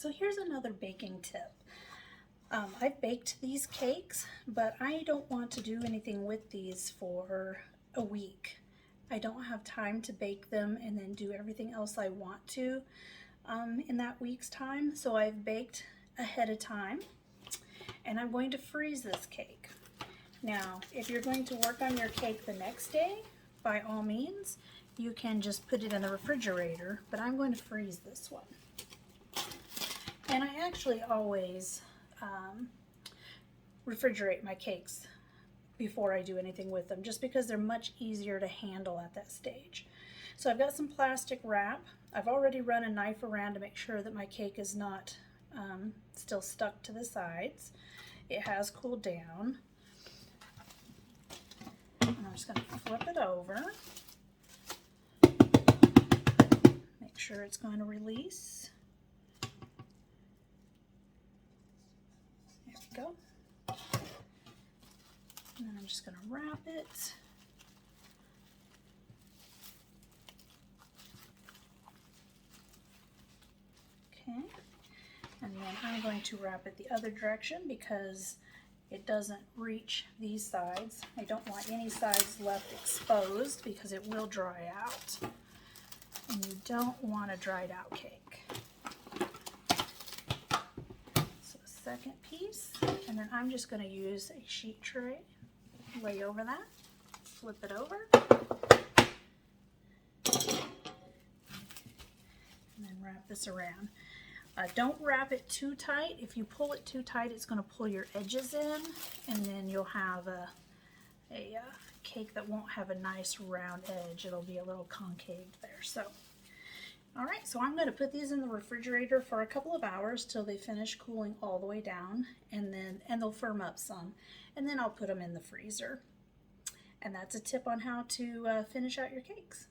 So here's another baking tip. I've baked these cakes, but I don't want to do anything with these for a week. I don't have time to bake them and then do everything else I want to in that week's time. So I've baked ahead of time, and I'm going to freeze this cake. Now, if you're going to work on your cake the next day, by all means, you can just put it in the refrigerator, but I'm going to freeze this one. And I actually always refrigerate my cakes before I do anything with them, just because they're much easier to handle at that stage. So I've got some plastic wrap. I've already run a knife around to make sure that my cake is not still stuck to the sides. It has cooled down. And I'm just going to flip it over. Make sure it's going to release. There we go. And then I'm just going to wrap it. Okay. And then I'm going to wrap it the other direction because it doesn't reach these sides. I don't want any sides left exposed because it will dry out. And you don't want a dried out cake. So a second piece, and then I'm just going to use a sheet tray, lay over that, flip it over, and then wrap this around. Don't wrap it too tight. If you pull it too tight, it's going to pull your edges in, and then you'll have a cake that won't have a nice round edge. It'll be a little concave there. So, all right, so I'm going to put these in the refrigerator for a couple of hours till they finish cooling all the way down, and they'll firm up some, and then I'll put them in the freezer. And that's a tip on how to finish out your cakes.